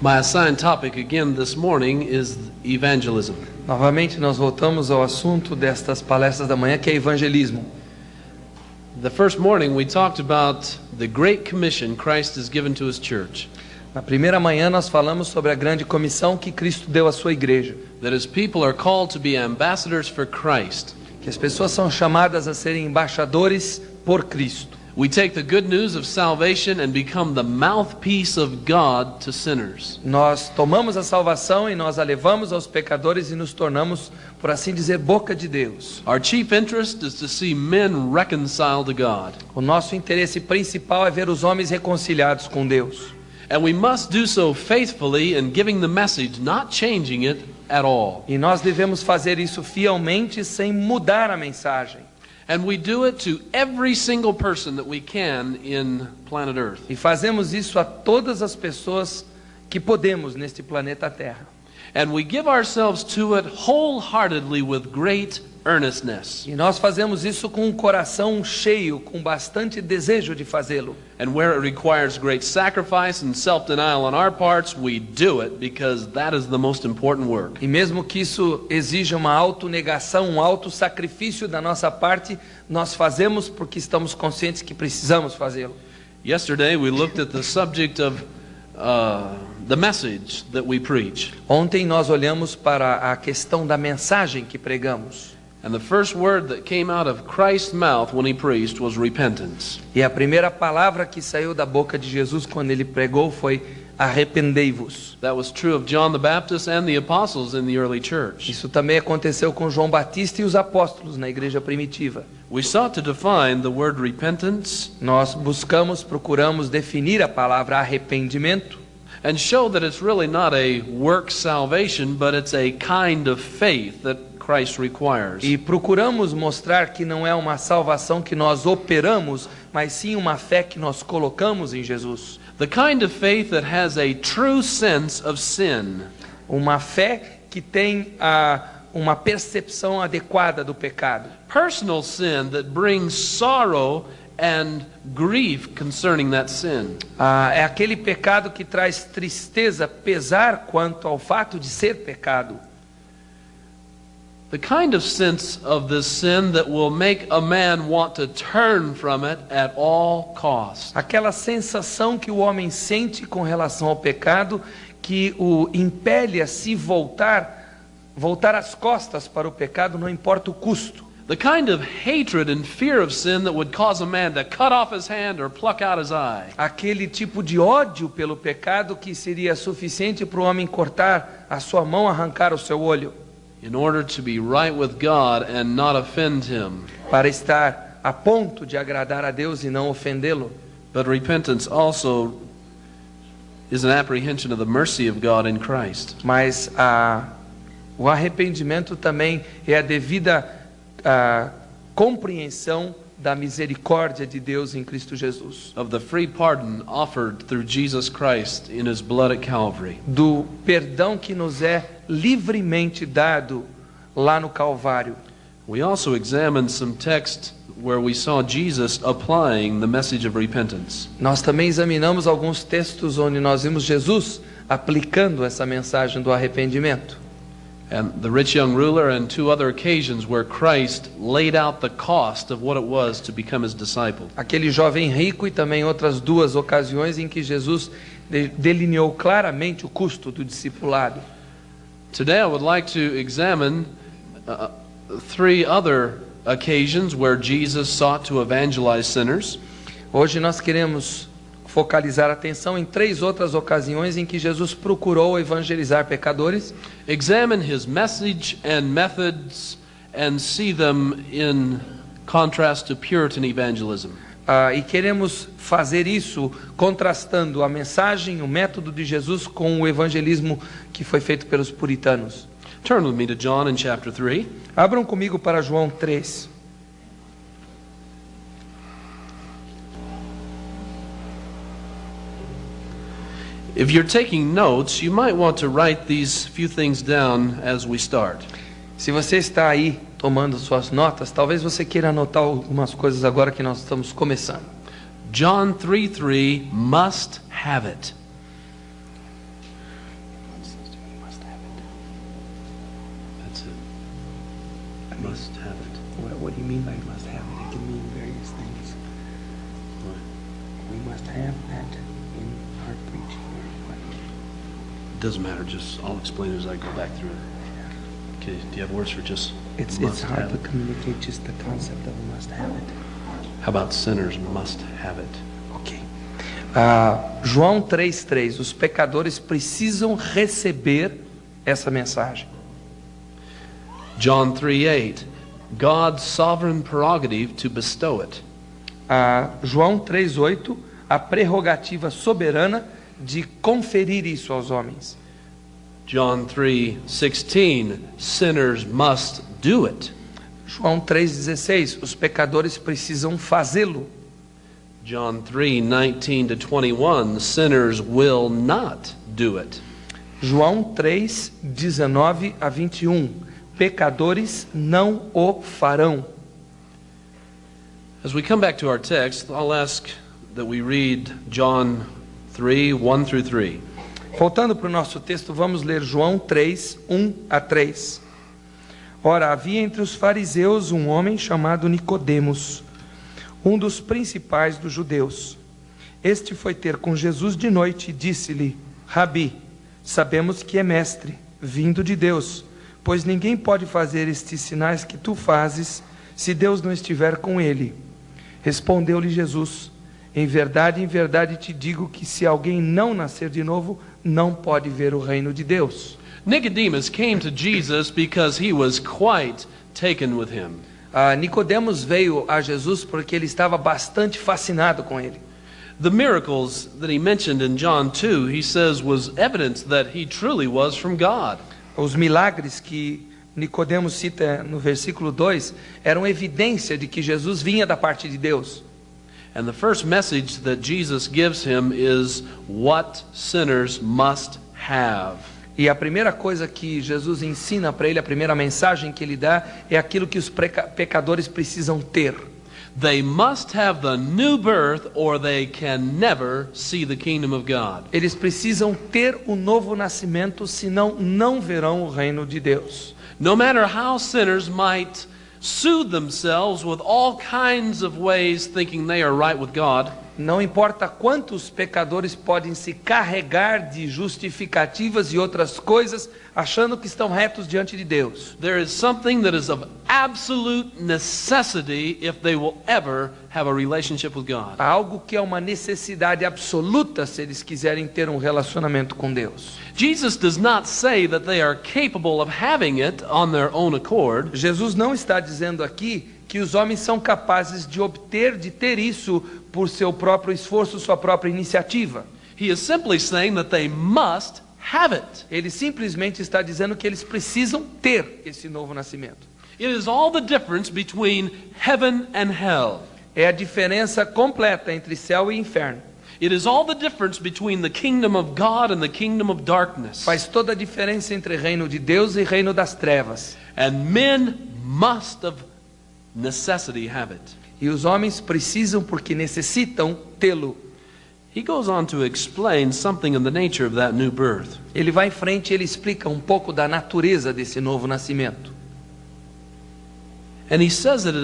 My assigned topic again this morning is evangelism. Novamente nós voltamos ao assunto destas palestras da manhã, que é evangelismo. The first morning we talked about the great commission Christ has given to his church. Na primeira manhã nós falamos sobre a grande comissão que Cristo deu à sua igreja. That his people are called to be ambassadors for Christ. Que as pessoas são chamadas a serem embaixadores por Cristo. We take the good news of salvation and become the mouthpiece of God to sinners. Nós tomamos a salvação e nós a levamos aos pecadores e nos tornamos, por assim dizer, boca de Deus. Our chief interest is to see men reconciled to God. O nosso interesse principal é ver os homens reconciliados com Deus. And we must do so faithfully in giving the message, not changing it at all. E nós devemos fazer isso fielmente sem mudar a mensagem. And we do it to every single person that we can in planet Earth. E fazemos isso a todas as pessoas que podemos neste planeta Terra. And we give ourselves to it wholeheartedly with great earnestness. E nós fazemos isso com um coração cheio, com bastante desejo de fazê-lo. And where it requires great sacrifice and self-denial on our parts, we do it because that is the most important work. E mesmo que isso exija uma autonegação, um autossacrifício da nossa parte, nós fazemos porque estamos conscientes que precisamos fazê-lo. Yesterday we looked at the subject of the message that we preach. Ontem nós olhamos para a questão da mensagem que pregamos. And the first word that came out of Christ's mouth when he preached was repentance. E a primeira palavra que saiu da boca de Jesus quando ele pregou foi arrependei-vos. That was true of John the Baptist and the apostles in the early church. Isso também aconteceu com João Batista e os apóstolos na igreja primitiva. We sought to define the word repentance. Nós procuramos definir a palavra arrependimento. And show that it's really not a work salvation, but it's a kind of faith that Christ requires. E procuramos mostrar que não é uma salvação que nós operamos, mas sim uma fé que nós colocamos em Jesus. The kind of faith that has a true sense of sin. Uma fé que tem uma percepção adequada do pecado. Personal sin that brings sorrow and grief concerning that sin. É aquele pecado que traz tristeza, pesar quanto ao fato de ser pecado. The kind of sense of this sin that will make a man want to turn from it at all costs. Aquela sensação que o homem sente com relação ao pecado que o impele a se voltar as costas para o pecado, não importa o custo. The kind of hatred and fear of sin that would cause a man to cut off his hand or pluck out his eye. Aquele tipo de ódio pelo pecado que seria suficiente para o homem cortar a sua mão, arrancar o seu olho. In order to be right with God and not offend him. Para estar a ponto de agradar a Deus e não ofendê-lo. But repentance also is an apprehension of the mercy of God in Christ. Mas o arrependimento também é a devida compreensão da misericórdia de Deus em Cristo Jesus. Of the free pardon offered through Jesus Christ in his blood at Calvary. Do perdão que nos é livremente dado lá no Calvário. We also examined some text where we saw Jesus applying the message of repentance. Nós também examinamos alguns textos onde nós vimos Jesus aplicando essa mensagem do arrependimento. And the rich young ruler and two other occasions where Christ laid out the cost of what it was to become his disciple. Aquele jovem rico e também outras duas ocasiões em que Jesus delineou claramente o custo do discipulado. Today I would like to examine three other occasions where Jesus sought to evangelize sinners. Hoje nós queremos focalizar a atenção em três outras ocasiões em que Jesus procurou evangelizar pecadores. Examine his message and methods and see them in contrast to Puritan evangelism. E queremos fazer isso contrastando a mensagem, o método de Jesus com o evangelismo que foi feito pelos puritanos. Turn with me to John in chapter 3. Abram comigo para João 3. If you're taking notes, you might want to write these few things down as we start. Se você está aí tomando suas notas, talvez você queira anotar algumas coisas agora que nós estamos começando. John 3:3 must have it. Must have it. What do you mean by must have it? It can mean various things. We must have that in our preaching. Doesn't matter. Just I'll explain it as I go back through it. Okay. Do you have words for just It's must hard have to it? communicate just the concept of must have it. How about sinners must have it? Ok. João 3,3. Os pecadores precisam receber essa mensagem. John 3:8. God's sovereign prerogative to bestow it. João 3,8. A prerrogativa soberana de conferir isso aos homens. John 3:16. Sinners must do it. João 3,16. Os pecadores precisam fazê-lo. John 3:19-21. Sinners will not do it. João 3:19 a 21. Pecadores não o farão. As we come back to our text, I'll ask that we read John 3:1-3. Voltando para o nosso texto, vamos ler João 3, 1 a 3. Ora, havia entre os fariseus um homem chamado Nicodemos, um dos principais dos judeus. Este foi ter com Jesus de noite e disse-lhe: Rabi, sabemos que é mestre, vindo de Deus, pois ninguém pode fazer estes sinais que tu fazes, se Deus não estiver com ele. Respondeu-lhe Jesus: em verdade te digo que se alguém não nascer de novo, não pode ver o reino de Deus. Nicodemus came to Jesus because he was quite taken with him. Nicodemos veio a Jesus porque ele estava bastante fascinado com ele. The miracles that he mentioned in John 2, he says, was evidence that he truly was from God. Os milagres que Nicodemos cita no versículo 2 eram evidência de que Jesus vinha da parte de Deus. And the first message that Jesus gives him is what sinners must have. E a primeira coisa que Jesus ensina para ele, a primeira mensagem que ele dá, é aquilo que os pecadores precisam ter. They must have the new birth or they can never see the kingdom of God. Eles precisam ter o novo nascimento, senão não verão o reino de Deus. No matter how sinners might soothe themselves with all kinds of ways thinking they are right with God, Não importa quantos pecadores podem se carregar de justificativas e outras coisas, achando que estão retos diante de Deus. there is something that is of absolute necessity if they will ever have a relationship with God. Há algo que é uma necessidade absoluta se eles quiserem ter um relacionamento com Deus. Jesus does not say that they are capable of having it on their own accord. Jesus não está dizendo aqui que os homens são capazes de obter, de ter isso por seu próprio esforço, sua própria iniciativa. He is simply saying that they must have it. Ele simplesmente está dizendo que eles precisam ter esse novo nascimento. It is all the difference between heaven and hell. É a diferença completa entre céu e inferno. It is all the difference between the kingdom of God and the kingdom of darkness. Faz toda a diferença entre reino de Deus e reino das trevas. And men must of necessity have it. E os homens precisam porque necessitam tê-lo. He goes on to explain something in the nature of that new birth. Ele vai em frente e ele explica um pouco da natureza desse novo nascimento. And he says that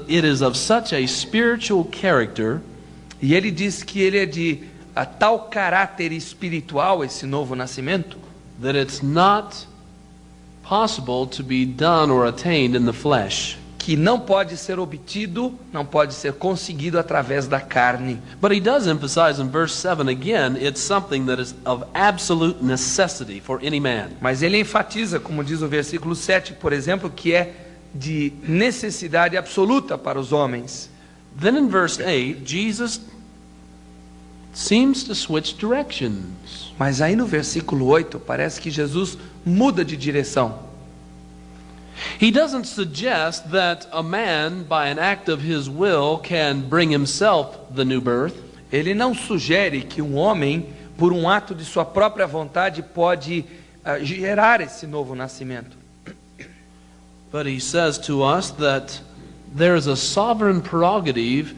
it is of such a spiritual character E ele diz que ele é de tal caráter espiritual, esse novo nascimento, that it's not possible to be done or attained in the flesh. que não pode ser obtido, não pode ser conseguido através da carne. But he does emphasize in verse 7 again, it's something that is of absolute necessity for any man. Mas ele enfatiza, como diz o versículo 7, por exemplo, que é de necessidade absoluta para os homens. Then in verse 8, Jesus seems to switch directions. Mas aí no versículo 8, parece que Jesus muda de direção. He doesn't suggest that a man, by an act of his will, can bring himself the new birth. Ele não sugere que um homem, por um ato de sua própria vontade, pode gerar esse novo nascimento. But he says to us that there is a sovereign prerogative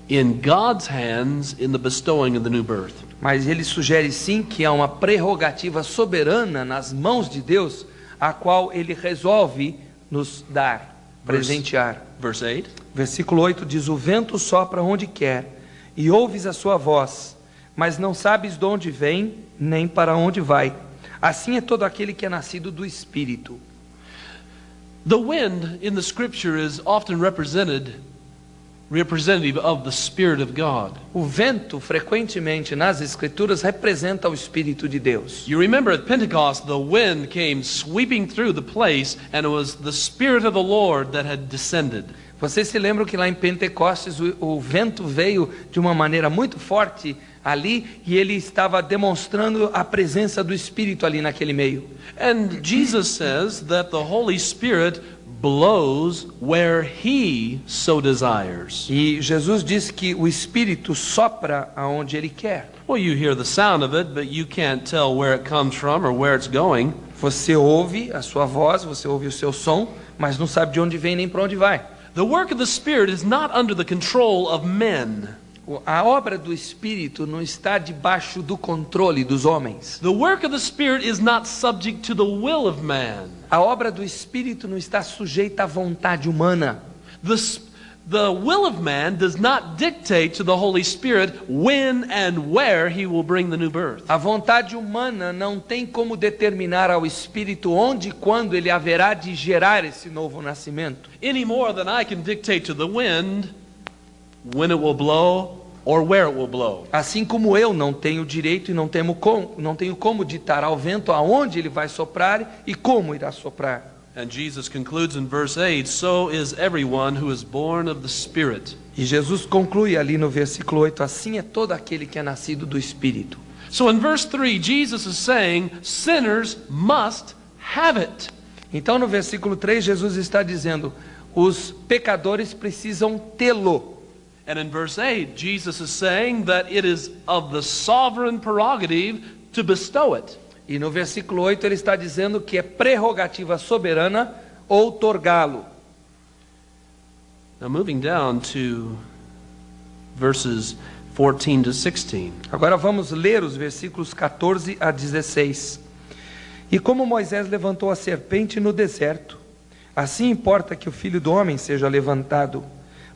in God's hands in the bestowing of the new birth. Mas ele sugere sim que há uma prerrogativa soberana nas mãos de Deus, a qual ele resolve nos dar, presentear. Verse 8. Versículo 8 diz: o vento sopra onde quer, e ouves a sua voz, mas não sabes de onde vem, nem para onde vai. Assim é todo aquele que é nascido do Espírito. The wind in the scripture is often representative of the Spirit of God. O vento, frequentemente nas Escrituras, representa o Espírito de Deus. You remember at Pentecost, the wind came sweeping through the place, and it was the Spirit of the Lord that had descended. Vocês se lembram que lá em Pentecostes o vento veio de uma maneira muito forte ali, e ele estava demonstrando a presença do Espírito ali naquele meio. And Jesus says that the Holy Spirit blows where He so desires. E Jesus diz que o Espírito sopra aonde Ele quer. Well, you hear the sound of it, but you can't tell where it comes from or where it's going. Você ouve a sua voz, você ouve o seu som, mas não sabe de onde vem nem para onde vai. The work of the Spirit is not under the control of men. A obra do Espírito não está debaixo do controle dos homens. The work of the Spirit is not subject to the will of man. A obra do Espírito não está sujeita à vontade humana. The will of man does not dictate to the Holy Spirit when and where He will bring the new birth. A vontade humana não tem como determinar ao Espírito onde e quando ele haverá de gerar esse novo nascimento. Any more than I can dictate to the wind when it will blow or where it will blow. Assim como eu não tenho direito e não tenho como ditar ao vento aonde ele vai soprar e como irá soprar. And Jesus concludes in verse 8, so is everyone who is born of the Spirit. E Jesus conclui ali no versículo 8, assim é todo aquele que é nascido do Espírito. So in verse 3, Jesus is saying, sinners must have it. Então no versículo 3, Jesus está dizendo, os pecadores precisam tê-lo. And in verse 8, Jesus is saying that it is of the sovereign prerogative to bestow it. E no versículo 8 ele está dizendo que é prerrogativa soberana outorgá-lo. Now moving down to verses 14 to 16. Agora vamos ler os versículos 14 a 16. E como Moisés levantou a serpente no deserto, assim importa que o Filho do Homem seja levantado,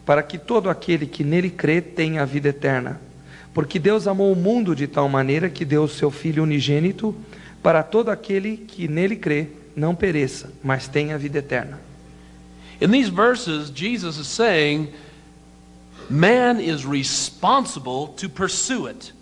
para que todo aquele que nele crê tenha a vida eterna. Porque Deus amou o mundo de tal maneira que deu o seu Filho unigênito, para todo aquele que nele crê não pereça, mas tenha a vida eterna. In these verses, Jesus is saying, man is responsible to pursue it.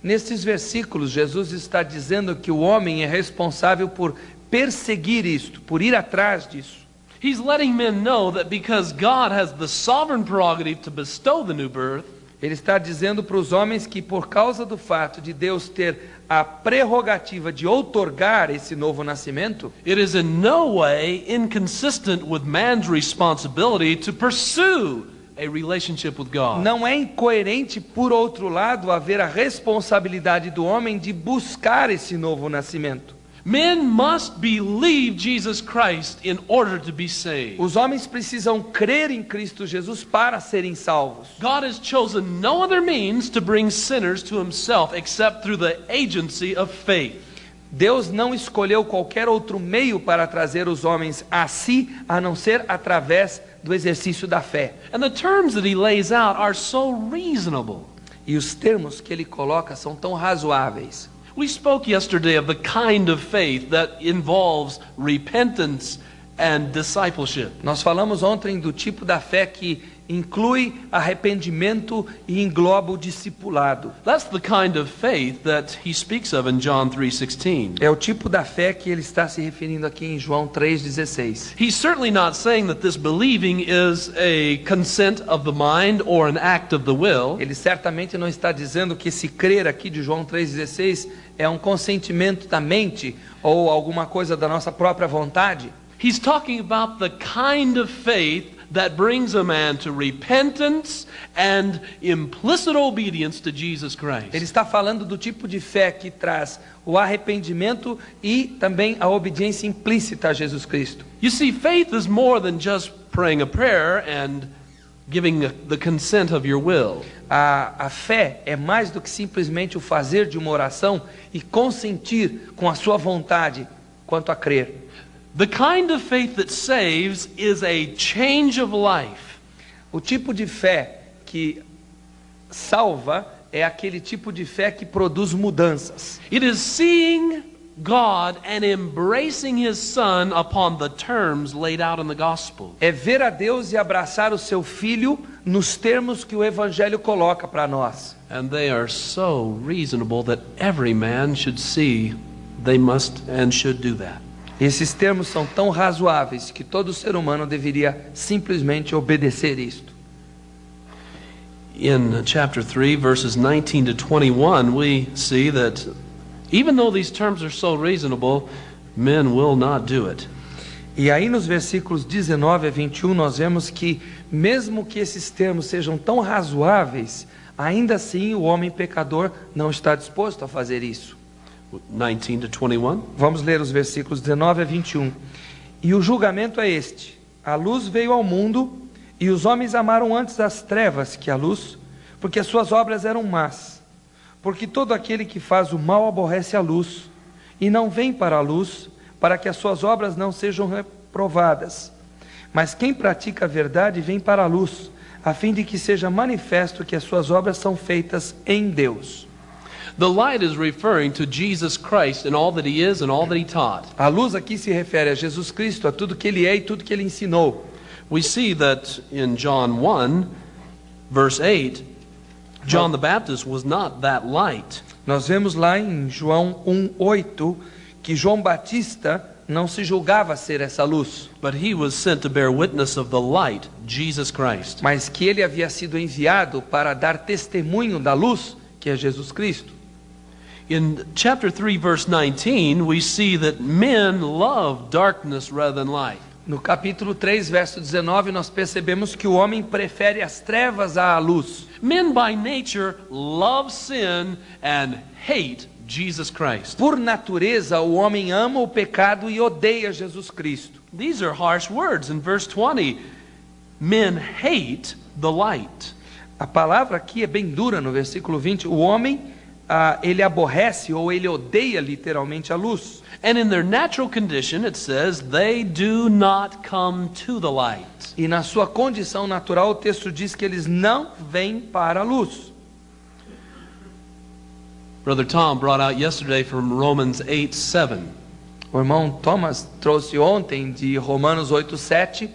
Nestes versículos, Jesus está dizendo que o homem é responsável por perseguir isto, por ir atrás disso. He's letting men know that because God has the sovereign prerogative to bestow the new birth, Ele está dizendo para os homens que por causa do fato de Deus ter a prerrogativa de outorgar esse novo nascimento, it is in no way inconsistent with man's responsibility to pursue a relationship with God. não é incoerente, por outro lado, haver a responsabilidade do homem de buscar esse novo nascimento. Men must believe Jesus Christ in order to be saved. Os homens precisam crer em Cristo Jesus para serem salvos. God has chosen no other means to bring sinners to Himself except through the agency of faith. Deus não escolheu qualquer outro meio para trazer os homens a si, a não ser através do exercício da fé. And the terms that He lays out are so reasonable. E os termos que ele coloca são tão razoáveis. We spoke yesterday of the kind of faith that involves repentance and discipleship. Nós falamos ontem do tipo da fé que inclui arrependimento e engloba o discipulado. That's the kind of faith that He speaks of in John 3:16. É o tipo da fé que ele está se referindo aqui em João 3,16. He's certainly not saying that this believing is a consent of the mind or an act of the will. Ele certamente não está dizendo que esse crer aqui de João 3,16 é um consentimento da mente ou alguma coisa da nossa própria vontade. He's talking about the kind of faith that brings a man to repentance and implicit obedience to Jesus Christ. Ele está falando do tipo de fé que traz o arrependimento e também a obediência implícita a Jesus Cristo. You see, faith is more than just praying a prayer and giving the consent of your will. A fé é mais do que simplesmente o fazer de uma oração e consentir com a sua vontade quanto a crer. The kind of faith that saves is a change of life. O tipo de fé que salva é aquele tipo de fé que produz mudanças. It is seeing God and embracing His Son upon the terms laid out in the gospel. É ver a Deus e abraçar o seu Filho nos termos que o Evangelho coloca para nós. And they are so reasonable that every man should see they must and should do that. Esses termos são tão razoáveis que todo ser humano deveria simplesmente obedecer isto. In chapter 3, verses 19 to 21, we see that even though these terms are so reasonable, men will not do it. E aí nos versículos 19 a 21 nós vemos que mesmo que esses termos sejam tão razoáveis, ainda assim o homem pecador não está disposto a fazer isso. 19 to 21. Vamos ler os versículos 19 a 21. E o julgamento é este: a luz veio ao mundo, e os homens amaram antes as trevas que a luz, porque as suas obras eram más. Porque todo aquele que faz o mal aborrece a luz, e não vem para a luz, para que as suas obras não sejam reprovadas. Mas quem pratica a verdade vem para a luz, a fim de que seja manifesto que as suas obras são feitas em Deus. The light is referring to Jesus Christ and all that He is and all that He taught. A luz aqui se refere a Jesus Cristo, a tudo que Ele é e tudo que Ele ensinou. We see that in John 1, verse 8, John the Baptist was not that light. Nós vemos lá em João 1:8 que João Batista não se julgava ser essa luz, But he was sent to bear witness of the light, Jesus Christ. mas que ele havia sido enviado para dar testemunho da luz, que é Jesus Cristo. In chapter 3, verse 19, we see that men love darkness rather than light. No capítulo 3, verso 19, nós percebemos que o homem prefere as trevas à luz. Men by nature love sin and hate Jesus Christ. Por natureza, o homem ama o pecado e odeia Jesus Cristo. These are harsh words. In verse 20, men hate the light. A palavra aqui é bem dura no versículo 20. O homem, ele aborrece ou ele odeia literalmente a luz. And in their natural condition, it says, they do not come to the light. E na sua condição natural, o texto diz que eles não vêm para a luz. Brother Tom brought out yesterday from Romans 8:7. O irmão Thomas trouxe ontem de Romanos 8:7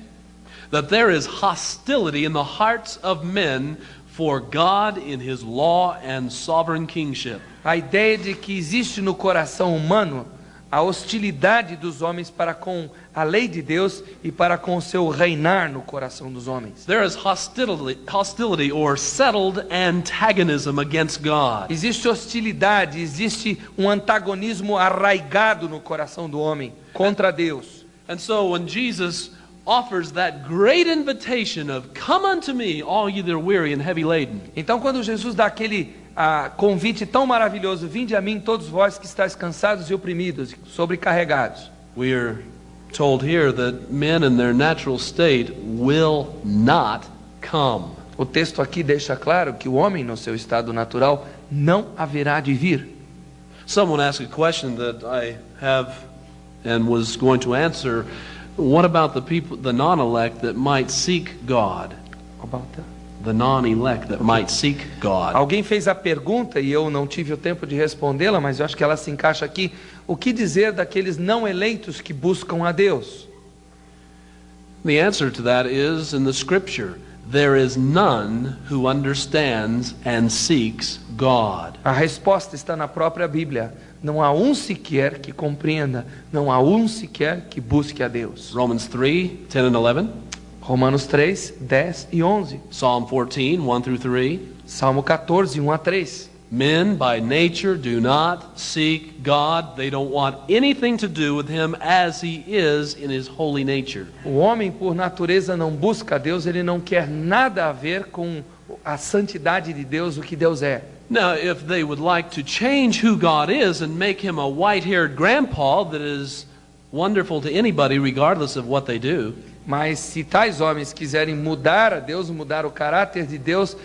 that there is hostility in the hearts of men for God in His law and sovereign kingship. a ideia de que existe no coração humano a hostilidade dos homens para com a lei de Deus e para com o seu reinar no coração dos homens. There is hostility or settled antagonism against God. Existe hostilidade, existe um antagonismo arraigado no coração do homem contra Deus. And so when Jesus offers that great invitation of come unto me, all you that are weary and heavy laden. Então quando Jesus dá aquele convite tão maravilhoso, vinde a mim todos vós que estáis cansados e oprimidos, sobrecarregados. We are told here that men in their natural state will not come. O texto aqui deixa claro que o homem no seu estado natural não haverá de vir. Someone asked a question that I have and was going to answer. What about the people, the non-elect that might seek God? The non-elect that might seek God. Alguém fez a pergunta e eu não tive o tempo de respondê-la, mas eu acho que ela se encaixa aqui. O que dizer daqueles não eleitos que buscam a Deus? The answer to that is in the scripture. There is none who understands and seeks God. A resposta está na própria Bíblia. Não há um sequer que compreenda, não há um sequer que busque a Deus. Romans 3:10 and 11. Romanos 3, 10 e 11. Psalm 14, 1 through 3. Salmo 14, 1 a 3. Men by nature do not seek God. They don't want anything to do with Him as He is in His holy nature. O homem por natureza não busca a Deus, ele não quer nada a ver com a santidade de Deus, o que Deus é. Now, if they would like to change who God is and make Him a white-haired grandpa that is wonderful to anybody regardless of what they do. Mas se tais homens quiserem mudar a Deus, mudar o caráter de Deus,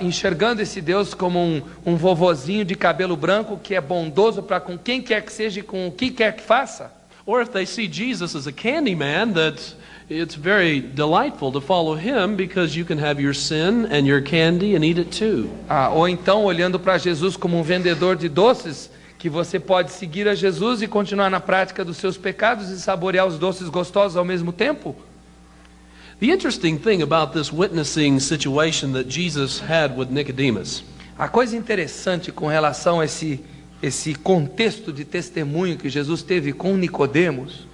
enxergando esse Deus como um vovozinho de cabelo branco que é bondoso para com quem quer que seja e com o que quer que faça. Or if they see Jesus as a candy man, that it's very delightful to follow him because you can have your sin and your candy and eat it too. Ou então, olhando para Jesus como um vendedor de doces, que você pode seguir a Jesus e continuar na prática dos seus pecados e saborear os doces gostosos ao mesmo tempo. The interesting thing about this witnessing situation that Jesus had with Nicodemus A coisa interessante com relação a esse contexto de testemunho que Jesus teve com Nicodemos,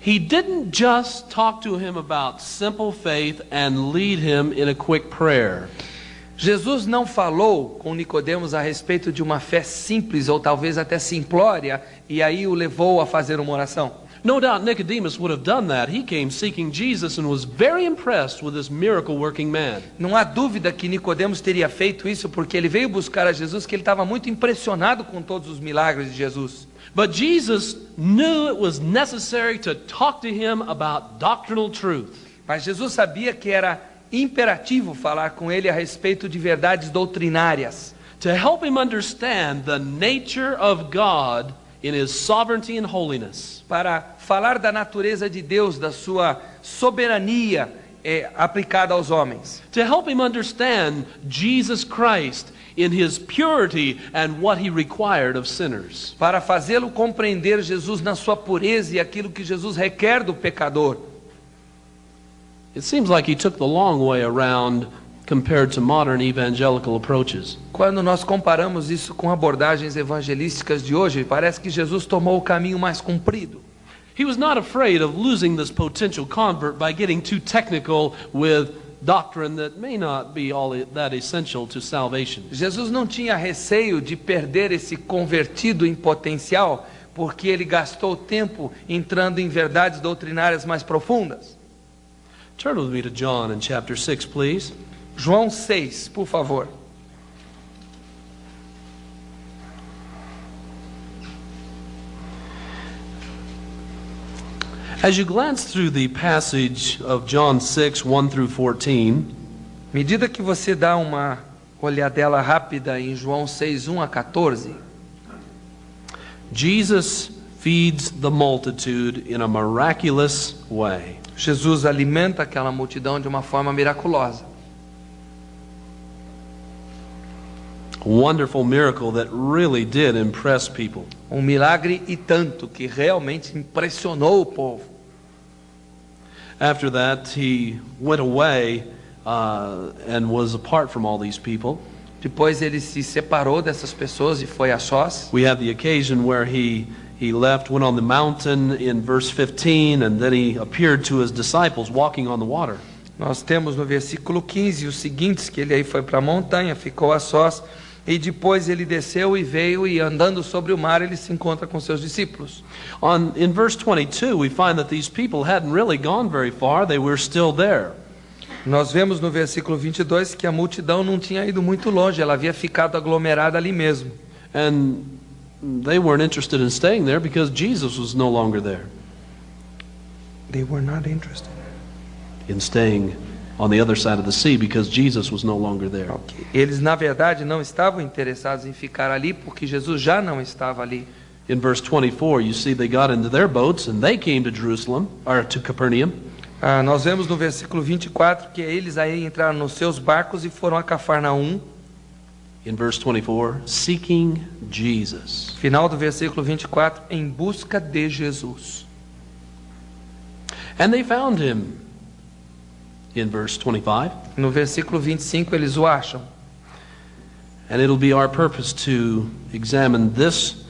he didn't just talk to him about simple faith and lead him in a quick prayer. Jesus não falou com Nicodemos a respeito de uma fé simples ou talvez até simplória e aí o levou a fazer uma oração. No doubt Nicodemus would have done that. He came seeking Jesus and was very impressed with this miracle-working man. Não há dúvida que Nicodemos teria feito isso porque ele veio buscar a Jesus, que ele estava muito impressionado com todos os milagres de Jesus. But Jesus knew it was necessary to talk to him about doctrinal truth. Mas Jesus sabia que era imperativo falar com ele a respeito de verdades doutrinárias, to help him understand the nature of God in his sovereignty and holiness. para falar da natureza de Deus, da sua soberania aplicada aos homens. To help him understand Jesus Christ in his purity and what he required of sinners. Para fazê-lo compreender Jesus na sua pureza e aquilo que Jesus requer do pecador. It seems like he took the long way around compared to modern evangelical approaches. Quando nós comparamos isso com abordagens evangelísticas de hoje, parece que Jesus tomou o caminho mais comprido. He was not afraid of losing this potential convert by getting too technical with doctrine that may not be all that essential to salvation. Jesus não tinha receio de perder esse convertido em potencial, porque ele gastou tempo entrando em verdades doutrinárias mais profundas. Turn with me to John in chapter 6, please. João 6, por favor. As you glance through the passage of John 6, 1 through 14, À medida que você dá uma olhadela rápida em João 6, 1 a 14, Jesus feeds the multitude in a miraculous way. Jesus alimenta aquela multidão de uma forma miraculosa. A wonderful miracle that really did impress people. Um milagre e tanto que realmente impressionou o povo. After that, he went away and was apart from all these people. Depois ele se separou dessas pessoas e foi a sós. We have the occasion where he left, went on the mountain in verse 15, and then he appeared to his disciples walking on the water. Nós temos no versículo 15 os seguintes, que ele aí foi para a montanha, ficou a sós, e depois ele desceu e veio, e andando sobre o mar ele se encontra com seus discípulos. In verse 22, we find that these people hadn't really gone very far, they were still there. Nós vemos no versículo 22 que a multidão não tinha ido muito longe, ela havia ficado aglomerada ali mesmo. And they weren't interested in staying there because Jesus was no longer there. They were not interested. In staying on the other side of the sea because Jesus was no longer there. Okay. Eles na verdade não estavam interessados em ficar ali porque Jesus já não estava ali. In verse 24, you see they got into their boats and they came to Jerusalem, or to Capernaum. Nós vemos no versículo 24 que eles aí entraram nos seus barcos e foram a Cafarnaum. In verse 24, seeking Jesus. Final do versículo 24, em busca de Jesus. And they found him. In verse 25. No versículo 25 eles o acham. And it'll be our purpose to examine this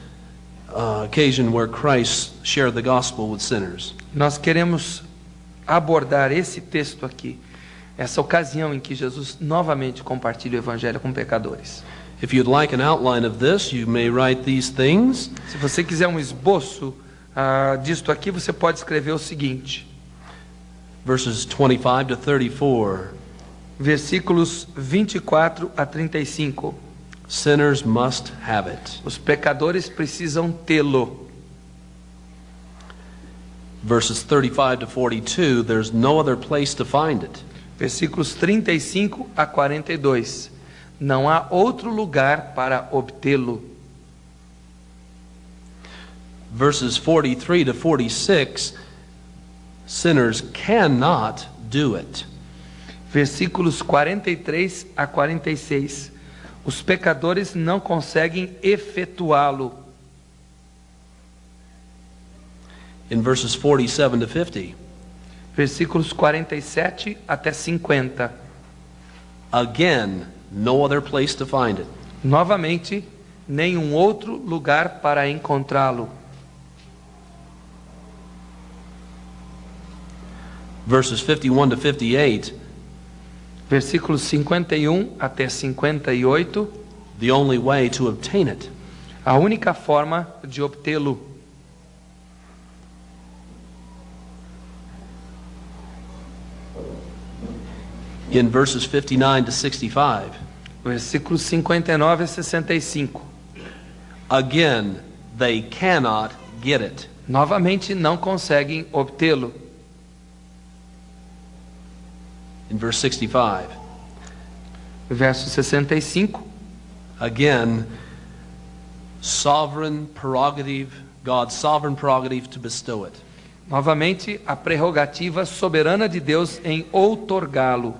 occasion where Christ shared the gospel with sinners. Nós queremos abordar esse texto aqui, essa ocasião em que Jesus novamente compartilha o evangelho com pecadores. If you'd like an outline of this, you may write these things. Se você quiser um esboço disto aqui, você pode escrever o seguinte: Verses 25 to 34. Versículos 24 a 35. Sinners must have it. Os pecadores precisam tê-lo. Verses 35 to 42, there's no other place to find it. Versículos 35 a 42. Não há outro lugar para obtê-lo. verses 43 to 46, sinners cannot do it. Versículos 43 a 46. Os pecadores não conseguem efetuá-lo. In verses 47 to 50, Versículos 47 até 50. again, no other place to find it. Novamente, nenhum outro lugar para encontrá-lo. Verses 51 to 58, Versículos 51 até 58. the only way to obtain it. A única forma de obtê-lo. In verses 59 to 65, Versículos 59 a 65. again, they cannot get it. Novamente, não conseguem obtê-lo. In verse 65, Verso 65. again, sovereign prerogative, God's sovereign prerogative to bestow it. Novamente, a prerrogativa soberana de Deus em outorgá-lo.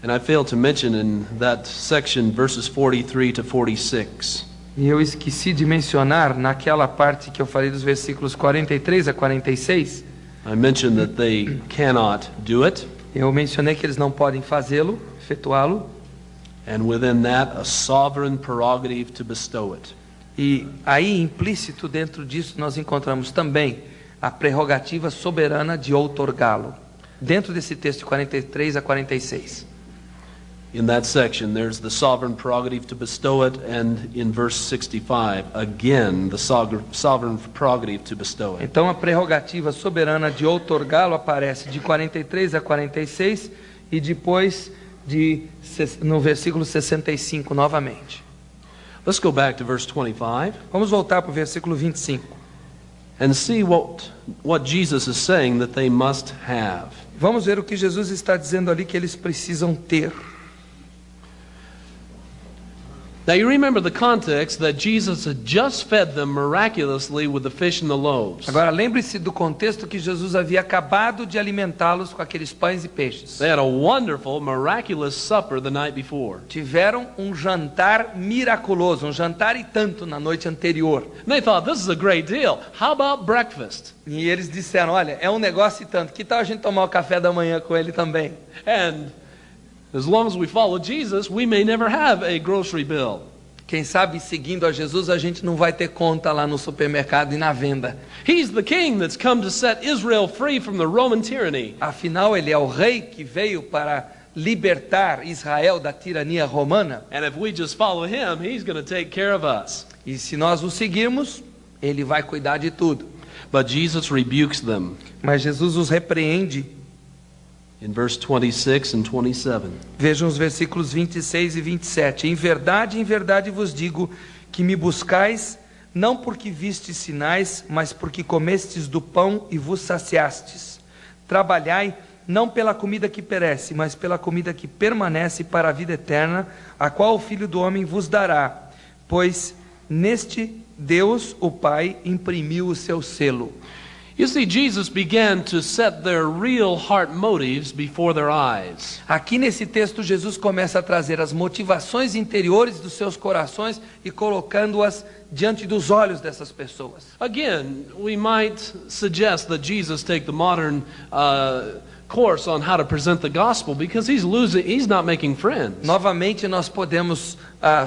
And I failed to mention in that section verses 43 to 46. E eu esqueci de mencionar naquela parte que eu falei dos versículos 43 a 46. I mentioned that they cannot do it, Eu mencionei que eles não podem fazê-lo, efetuá-lo. and within that, a sovereign prerogative to bestow it. E aí, implícito dentro disso, nós encontramos também a prerrogativa soberana de outorgá-lo. Dentro desse texto de 43 a 46. In that section, there's the sovereign prerogative to bestow it, and in verse 65, again, the sovereign prerogative to bestow it. Então, a prerrogativa soberana de outorgá-lo aparece de 43 a 46 e depois no versículo 65 novamente. Let's go back to verse 25 Vamos voltar para o versículo 25. and see what Jesus is saying that they must have. Vamos ver o que Jesus está dizendo ali que eles precisam ter. Now you remember the context that Jesus had just fed them miraculously with the fish and the loaves. Agora, lembre-se do contexto que Jesus havia acabado de alimentá-los com aqueles pães e peixes. They had a wonderful, miraculous supper the night before. Tiveram um jantar miraculoso, um jantar e tanto na noite anterior. And they thought, this is a great deal. How about breakfast? E eles disseram, olha, é um negócio e tanto, que tal a gente tomar o café da manhã com ele também? And as long as we follow Jesus, we may never have a grocery bill. Quem sabe, seguindo a Jesus, a gente não vai ter conta lá no supermercado e na venda. He's the king that's come to set Israel free from the Roman tyranny. Afinal, ele é o rei que veio para libertar Israel da tirania romana. And if we just follow him, he's going to take care of us. E se nós o seguirmos, ele vai cuidar de tudo. But Jesus rebukes them Mas Jesus os repreende. in verse 26 and 27. Vejam os versículos 26 e 27. Em verdade vos digo que me buscais, não porque vistes sinais, mas porque comestes do pão e vos saciastes. Trabalhai não pela comida que perece, mas pela comida que permanece para a vida eterna, a qual o Filho do Homem vos dará. Pois neste Deus, o Pai, imprimiu o seu selo. You see, Jesus began to set their real heart motives before their eyes. Aqui nesse texto, Jesus começa a trazer as motivações interiores dos seus corações e colocando-as diante dos olhos dessas pessoas. Again, we might suggest that Jesus take the modern course on how to present the gospel because he's not making friends. Novamente, nós podemos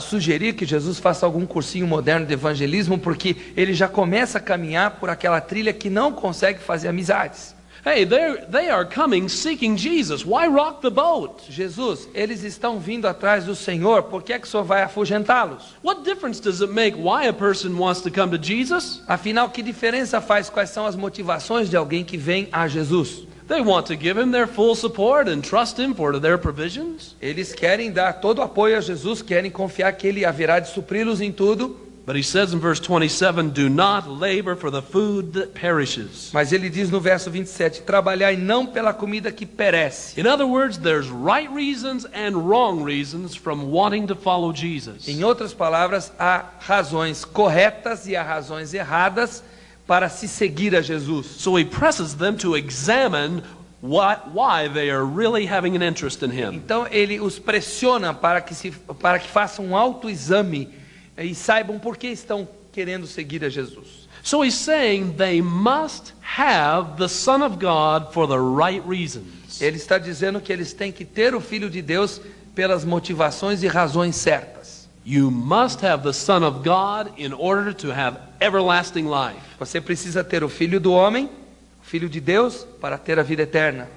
sugerir que Jesus faça algum cursinho moderno de evangelismo, porque ele já começa a caminhar por aquela trilha que não consegue fazer amizades. Hey, they are coming seeking Jesus. Why rock the boat? Jesus, eles estão vindo atrás do Senhor, por que é que o Senhor vai afugentá-los? What difference does it make why a person wants to come to Jesus? Afinal, que diferença faz? Quais são as motivações de alguém que vem a Jesus? They want to give him their full support and trust him for their provisions. Eles querem dar todo o apoio a Jesus, querem confiar que ele haverá de supri-los em tudo. But he says in verse 27, do not labor for the food that perishes. Mas ele diz no verso 27, trabalhai não pela comida que perece. In other words, there's right reasons and wrong reasons from wanting to follow Jesus. Em outras palavras, há razões corretas e há razões erradas para se seguir a Jesus. So he presses them to examine why they are really having an interest in him. Então ele os pressiona para que façam um autoexame e saibam por que estão querendo seguir a Jesus. So he's saying they must have the Son of God for the right reasons. Ele está dizendo que eles têm que ter o Filho de Deus pelas motivações e razões certas. You must have the Son of God in order to have everlasting life. Você precisa ter o Filho do homem, o Filho de Deus, para ter a vida eterna.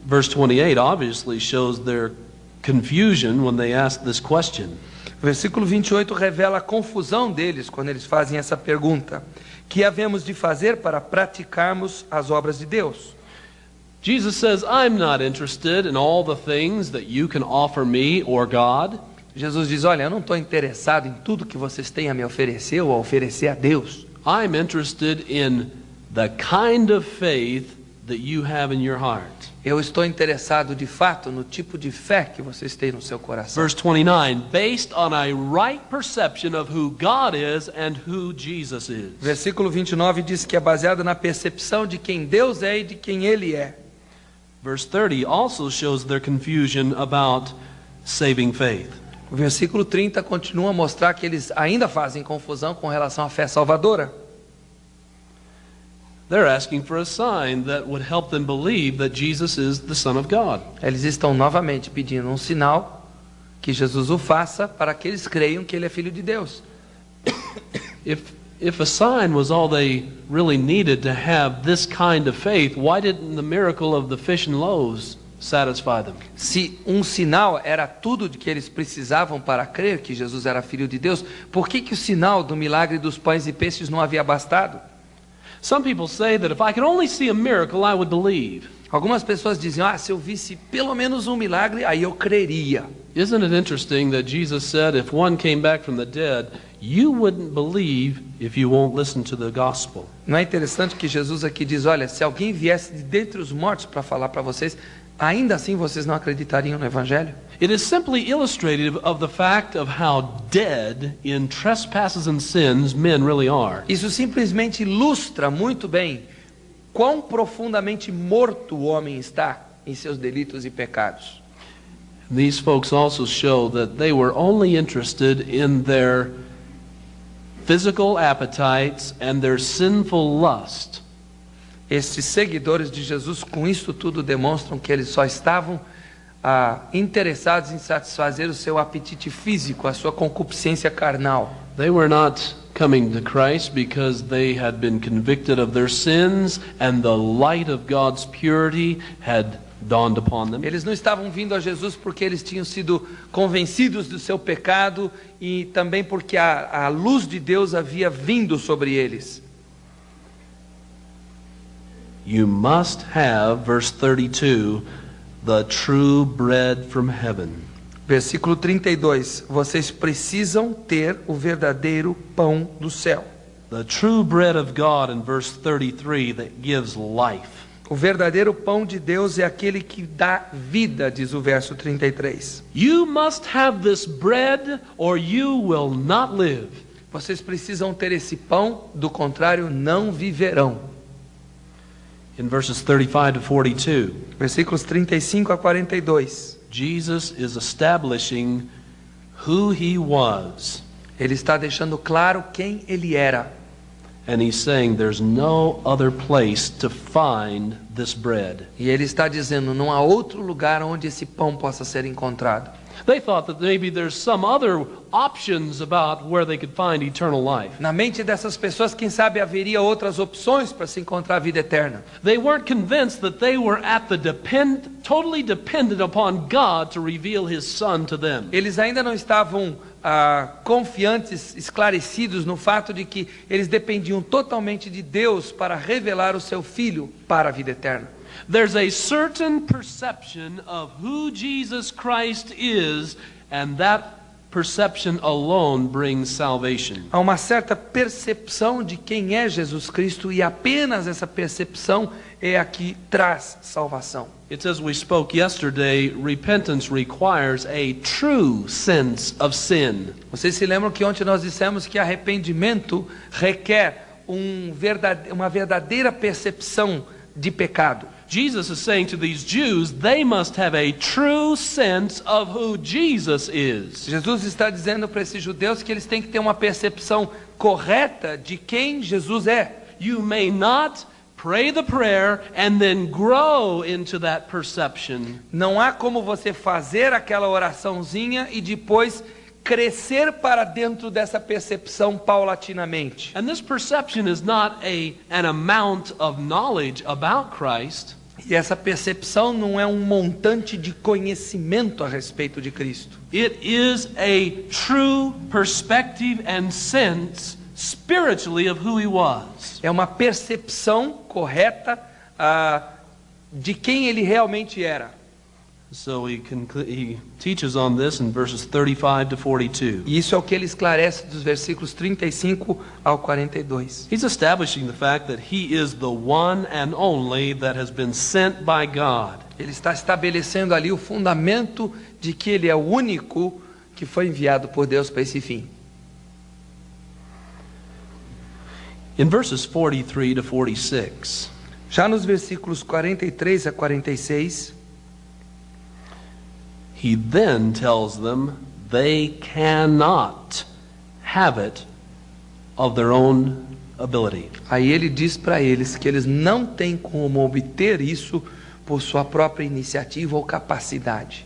Verse 28 obviously shows their confusion when they ask this question. O versículo 28 revela a confusão deles quando eles fazem essa pergunta. Que havemos de fazer para praticarmos as obras de Deus? Jesus says, I'm not interested in all the things that you can offer me or God. Jesus diz, olha, eu não estou interessado em tudo que vocês têm a me oferecer ou a oferecer a Deus. I'm interested in the kind of faith that you have in your heart. Eu estou interessado de fato no tipo de fé que vocês têm no seu coração. Verse 29, based on a right perception of who God is and who Jesus is. Versículo 29 diz que é baseado na percepção de quem Deus é e de quem Ele é. Verse 30 also shows their confusion about saving faith. O versículo 30 continua a mostrar que eles ainda fazem confusão com relação à fé salvadora. They're asking for a sign that would help them believe that Jesus is the Son of God. Eles estão novamente pedindo um sinal que Jesus o faça para que eles creiam que Ele é Filho de Deus. If a sign was all they really needed to have this kind of faith, why didn't the miracle of the fish and loaves satisfy them? Se um sinal era tudo de que eles precisavam para crer que Jesus era Filho de Deus, por que o sinal do milagre dos pães e peixes não havia bastado? Some people say that if I could only see a miracle, I would believe. Algumas pessoas dizem, se eu visse pelo menos um milagre, aí eu creria. Isn't it interesting that Jesus said if one came back from the dead, you wouldn't believe if you won't listen to the gospel. Não é interessante que Jesus aqui diz, olha, se alguém viesse de dentre os mortos para falar para vocês, ainda assim vocês não acreditariam no Evangelho? It is simply illustrative of the fact of how dead in trespasses and sins men really are. Isso simplesmente ilustra muito bem quão profundamente morto o homem está em seus delitos e pecados. These folks also show that they were only interested in their physical appetites and their sinful lust. Estes seguidores de Jesus com isso tudo demonstram que eles só estavam interessados em satisfazer o seu apetite físico, a sua concupiscência carnal. They were not coming to Christ because they had been convicted of their sins and the light of God's purity had dawned upon them. Eles não estavam vindo a Jesus porque eles tinham sido convencidos do seu pecado e também porque a luz de Deus havia vindo sobre eles. You must have, verse 32, the true bread from heaven. Versículo 32. Vocês precisam ter o verdadeiro pão do céu. The true bread of God in verse 33 that gives life. O verdadeiro pão de Deus é aquele que dá vida, diz o verso 33. You must have this bread or you will not live. Vocês precisam ter esse pão, do contrário não viverão. In verses 35 to 42, Versículos 35 a 42. Jesus is establishing who he was. Ele está deixando claro quem ele era. And he's saying there's no other place to find this bread. E ele está dizendo, não há outro lugar onde esse pão possa ser encontrado. They thought that maybe there's some other options about where they could find eternal life. Na mente dessas pessoas, quem sabe haveria outras opções para se encontrar a vida eterna. They weren't convinced that they were totally dependent upon God to reveal his son to them. Eles ainda não estavam confiantes, esclarecidos no fato de que eles dependiam totalmente de Deus para revelar o seu filho para a vida eterna. There's a certain perception of who Jesus Christ is, and that perception alone brings salvation. Há uma certa percepção de quem é Jesus Cristo e apenas essa percepção é a que traz salvação. It's as we spoke yesterday, repentance requires a true sense of sin. Vocês se lembram que ontem nós dissemos que arrependimento requer uma verdadeira percepção de pecado. Jesus is saying to these Jews, they must have a true sense of who Jesus is. Jesus está dizendo para esses judeus que eles têm que ter uma percepção correta de quem Jesus é. You may not pray the prayer and then grow into that perception. Não há como você fazer aquela oraçãozinha e depois crescer para dentro dessa percepção paulatinamente. And this perception is not an amount of knowledge about Christ. E essa percepção não é um montante de conhecimento a respeito de Cristo. It is a true perspective and sense spiritually of who he was. É uma percepção correta de quem ele realmente era. So he teaches on this in verses 35 to 42. E isso é o que ele esclarece dos versículos 35 ao 42. He's establishing the fact that he is the one and only that has been sent by God. Ele está estabelecendo ali o fundamento de que ele é o único que foi enviado por Deus para esse fim. In verses 43 to 46, já nos versículos 43 a 46, he then tells them they cannot have it of their own ability. aí ele diz para eles que eles não têm como obter isso por sua própria iniciativa ou capacidade.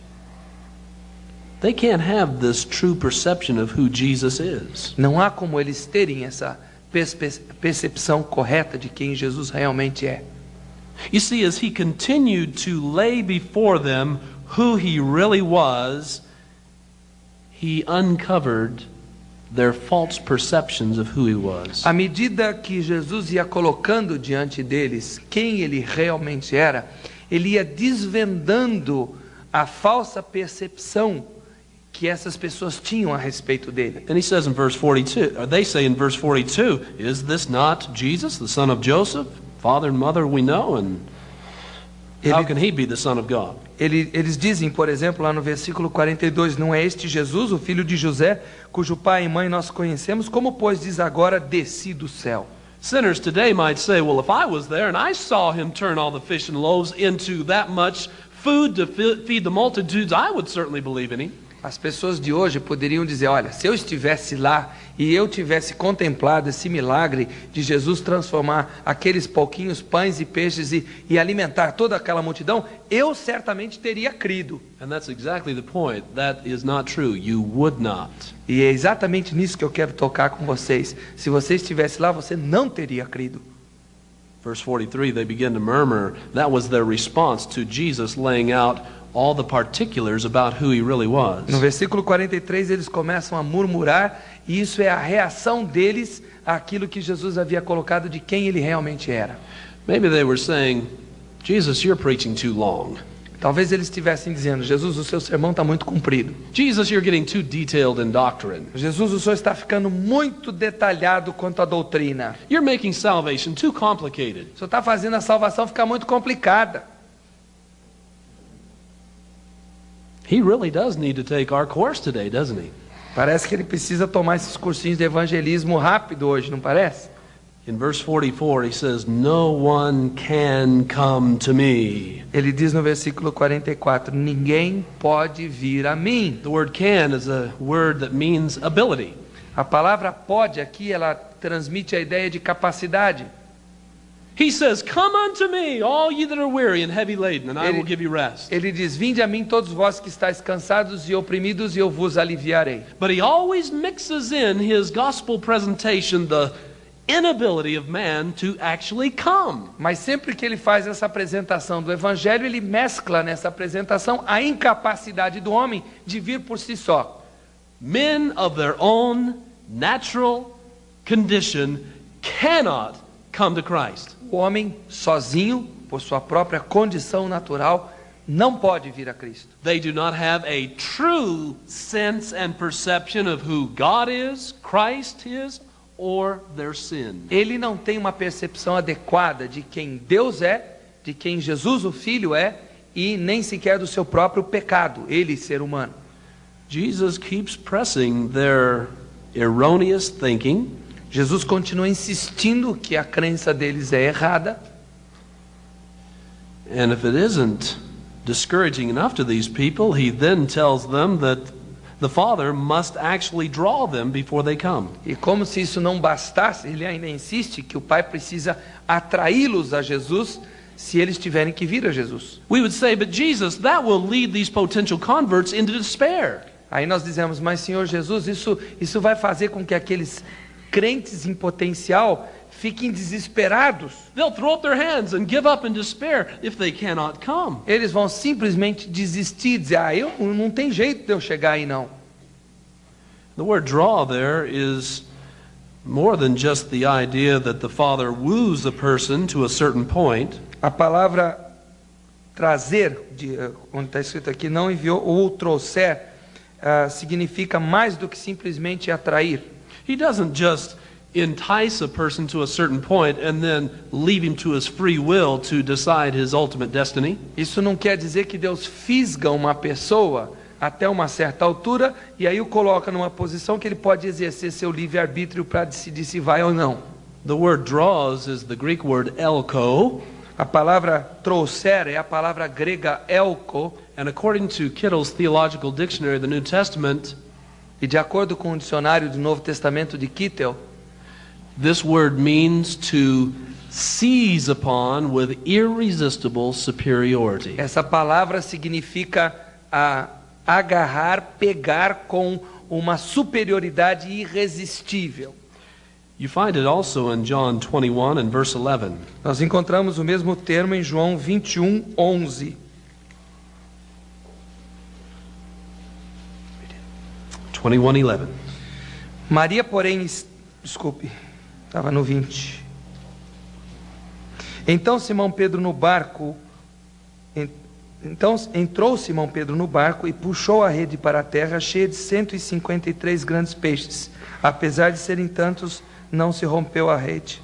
They can't have this true perception of who Jesus is. Não há como eles terem essa percepção correta de quem Jesus realmente é. You see, as he continued to lay before them who he really was, he uncovered their false perceptions of who he was. À medida que Jesus ia colocando diante deles quem ele realmente era, ele ia desvendando a falsa percepção que essas pessoas tinham a respeito dele. And he says in verse 42, or they say in verse 42, is this not Jesus, the son of Joseph? Father and mother we know, and how can he be the son of God? Eles dizem, por exemplo, lá no versículo 42, não é este Jesus, o filho de José, cujo pai e mãe nós conhecemos, como pois diz agora, desci do céu? Sinners today might say, well, if I was there and I saw him turn all the fish and loaves into that much food to feed the multitudes, I would certainly believe in him. As pessoas de hoje poderiam dizer, olha, se eu estivesse lá e eu tivesse contemplado esse milagre de Jesus transformar aqueles pouquinhos pães e peixes e alimentar toda aquela multidão, eu certamente teria crido. And that's exactly the point. That is not true. You would not. E é exatamente nisso que eu quero tocar com vocês. Se você estivesse lá, você não teria crido. Verse 43, they begin to murmur. That was their response to Jesus laying out all the particulars about who he really was. No versículo 43 eles começam a murmurar, e isso é a reação deles àquilo que Jesus havia colocado de quem ele realmente era. Maybe they were saying, Jesus, you're preaching too long. Talvez eles estivessem dizendo, Jesus, o seu sermão está muito comprido. Jesus, you're getting too detailed in doctrine. Jesus, o senhor está ficando muito detalhado quanto à doutrina. You're making salvation too complicated. O senhor está fazendo a salvação ficar muito complicada. He really does need to take our course today, doesn't he? Parece que ele precisa tomar esses cursinhos de evangelismo rápido hoje, não parece? In verse 44, he says, no one can come to me. Ele diz no versículo 44, ninguém pode vir a mim. The word can is a word that means ability. A palavra pode aqui, ela transmite a ideia de capacidade. He says, come unto me, all ye that are weary and heavy laden, and I will give you rest. Ele diz, vinde a mim todos vós que estáis cansados e oprimidos, e eu vos aliviarei. But he always mixes in his gospel presentation the inability of man to actually come. Mas sempre que ele faz essa apresentação do evangelho, ele mescla nessa apresentação a incapacidade do homem de vir por si só. Men of their own natural condition cannot come to Christ. O homem sozinho, por sua própria condição natural, não pode vir a Cristo. They do not have a true sense and perception of who God is, Christ is, or their sin. Ele não tem uma percepção adequada de quem Deus é, de quem Jesus o Filho é, e nem sequer do seu próprio pecado, ele ser humano. Jesus keeps pressing their erroneous thinking. Jesus continua insistindo que a crença deles é errada. And if it isn't discouraging enough to these people, he then tells them that the Father must actually draw them before they come. E como se isso não bastasse, ele ainda insiste que o Pai precisa atraí-los a Jesus se eles tiverem que vir a Jesus. We would say, but Jesus, that will lead these potential converts into despair. Aí nós dizemos, mas Senhor Jesus, isso vai fazer com que aqueles crentes em potencial fiquem desesperados. They'll throw up their hands and give up in despair if they cannot come. Eles vão simplesmente desistir e dizer, eu não tem jeito de eu chegar aí não. The word draw there is more than just the idea that the Father woos a person to a certain point. A palavra trazer, onde está escrito aqui, não enviou ou trouxer, significa mais do que simplesmente atrair. He doesn't just entice a person to a certain point and then leave him to his free will to decide his ultimate destiny. Isso não quer dizer que Deus fisga uma pessoa até uma certa altura e aí o coloca numa posição que ele pode exercer seu livre-arbítrio para decidir se vai ou não. The word draws is the Greek word elko. A palavra trouxer é a palavra grega elko. And according to Kittle's Theological Dictionary of the New Testament, e de acordo com o dicionário do Novo Testamento de Kittel, this word means to seize upon with irresistible superiority. Essa palavra significa agarrar, pegar com uma superioridade irresistível. You find it also in John 21 and verse 11. Nós encontramos o mesmo termo em João 21:11. 21:11. Maria, porém, desculpe, estava no 20. Então Simão Pedro no barco, entrou Simão Pedro no barco e puxou a rede para a terra, cheia de 153 grandes peixes. Apesar de serem tantos, não se rompeu a rede.